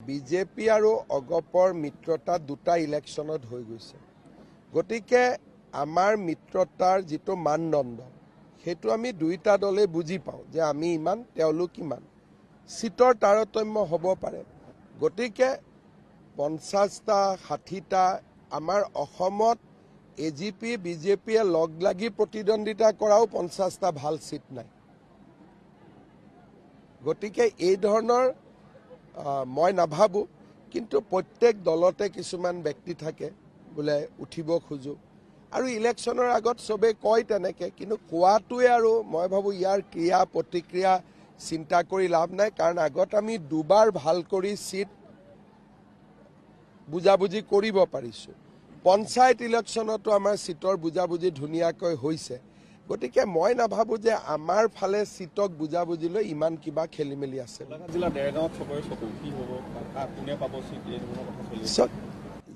BJP আৰু অগপৰ মিত্ৰতা দুটা ইলেকশ্যনত হৈ গৈছে। গতিকে আমাৰ মিত্ৰতাৰ যিটো মানদণ্ড সেইটো আমি দুইটা দলে বুজি পাওঁ যে আমি ইমান তেওঁলোক ইমান সিটৰ তাৰতম্য হ'ব পাৰে। গতিকে 50টা 60টা আমাৰ অসমত এজিপি বিজেপিয়ে লগ লাগি প্ৰতিদ্বন্দ্বিতা কৰাও 50টা ভাল সিট নাই। গতিকে এই ধৰণৰ মই নাভাবো, কিন্তু প্ৰত্যেক দলতে কিছুমান ব্যক্তি থাকে বোলে উঠিব খোজো আৰু ইলেকশ্যনৰ আগত চবে কয় তেনেকে, কিন্তু কোৱাটোৱে আৰু মই ভাবো ইয়াৰ ক্ৰিয়া প্ৰতিক্ৰিয়া চিন্তা কৰি লাভ নাই। কাৰণ আগত আমি দুবাৰ ভাল কৰি সিট বুজাবুজি কৰিব পাৰিছো। পঞ্চায়ত ইলেকশ্যনতো আমাৰ সিটৰ বুজাবুজি ধুনীয়াকৈ হৈছে। গতিকে মই নাভাবো যে আমাৰ ফালে সিটক বুজাবুজিলৈ ইমান কিবা খেলি মেলি আছে।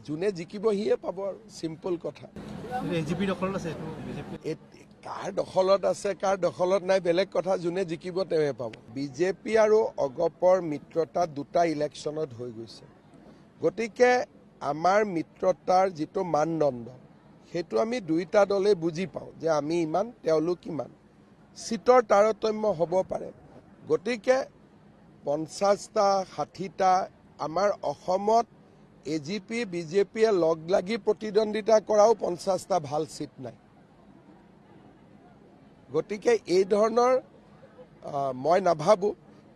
যোনে জিকিব সিয়ে পাব আৰু চিম্পল কথা। কাৰ দখলত আছে কাৰ দখলত নাই বেলেগ কথা, যোনে জিকিব তেওঁৱে পাব। বিজেপি আৰু অগপৰ মিত্ৰতা দুটা ইলেকশ্যনত হৈ গৈছে। গতিকে আমাৰ মিত্ৰতাৰ যিটো মানদণ্ড সেইটো আমি দুইটা দলে বুজি পাওঁ যে আমি ইমান তেওঁলোক ইমান সিটৰ তাৰতম্য হ'ব পাৰে। গতিকে 50টা 60টা আমাৰ অসমত এজিপি বিজেপিয়ে লগ লাগি প্ৰতিদ্বন্দ্বিতা কৰাও 50টা ভাল সিট নাই। গতিকে এই ধৰণৰ মই নাভাবো,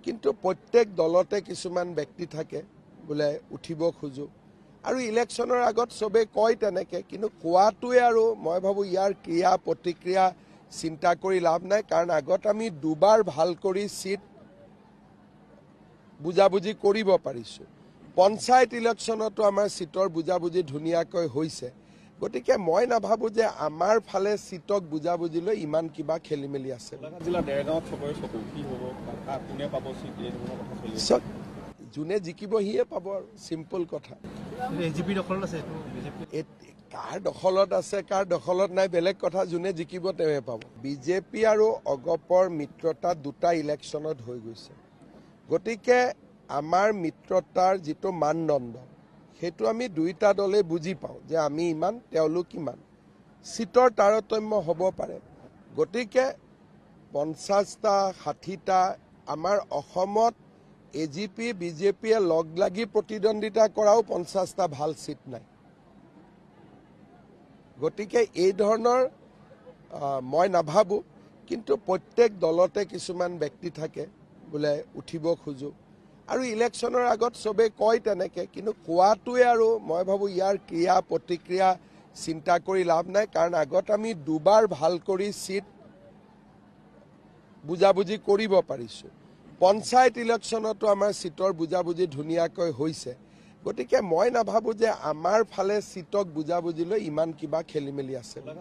কিন্তু প্ৰত্যেক দলতে কিছুমান ব্যক্তি থাকে বোলে উঠিব খোজো আৰু ইলেকশ্যনৰ আগত চবে কয় তেনেকে, কিন্তু কোৱাটোৱে আৰু মই ভাবো ইয়াৰ ক্ৰিয়া প্ৰতিক্ৰিয়া চিন্তা কৰি লাভ নাই। কাৰণ আগত আমি দুবাৰ ভাল কৰি সিট বুজাবুজি কৰিব পাৰিছো। পঞ্চায়ত ইলেকশ্যনতো আমাৰ সিটৰ বুজাবুজি ধুনীয়াকৈ হৈছে। গতিকে মই নাভাবো যে আমাৰ ফালে সিটক বুজাবুজিলৈ ইমান কিবা খেলি মেলি আছে। যোনে জিকিব সিয়ে পাব আৰু চিম্পল কথা। কাৰ দখলত আছে কাৰ দখলত নাই বেলেগ কথা, যোনে জিকিব তেওঁৱে পাব। বিজেপি আৰু অগপৰ মিত্ৰতা দুটা ইলেকশ্যনত হৈ গৈছে। গতিকে আমাৰ মিত্ৰতাৰ যিটো মানদণ্ড সেইটো আমি দুইটা দলে বুজি পাওঁ যে আমি ইমান তেওঁলোক ইমান সিটৰ তাৰতম্য হ'ব পাৰে। গতিকে 50টা 60টা আমাৰ অসমত এজিপি বিজেপিয়ে লগ লাগি প্ৰতিদ্বন্দ্বিতা কৰাও 50টা ভাল সিট নাই। গতিকে এই ধৰণৰ মই নাভাবো, কিন্তু প্ৰত্যেক দলতে কিছুমান ব্যক্তি থাকে বোলে উঠিব খোজো আৰু ইলেকশ্যনৰ আগত চবে কয় তেনেকে, কিন্তু কোৱাটোৱে আৰু মই ভাবো ইয়াৰ ক্ৰিয়া প্ৰতিক্ৰিয়া চিন্তা কৰি লাভ নাই। কাৰণ আগত আমি দুবাৰ ভাল কৰি সিট বুজাবুজি কৰিব পাৰিছো। পঞ্চায়ত ইলেকশ্যনতো আমাৰ সিটৰ বুজাবুজি ধুনীয়াকৈ হৈছে। গতিকে মই নাভাবো যে আমাৰ ফালে সিটক বুজাবুজিলৈ ইমান কিবা খেলি মেলি আছে।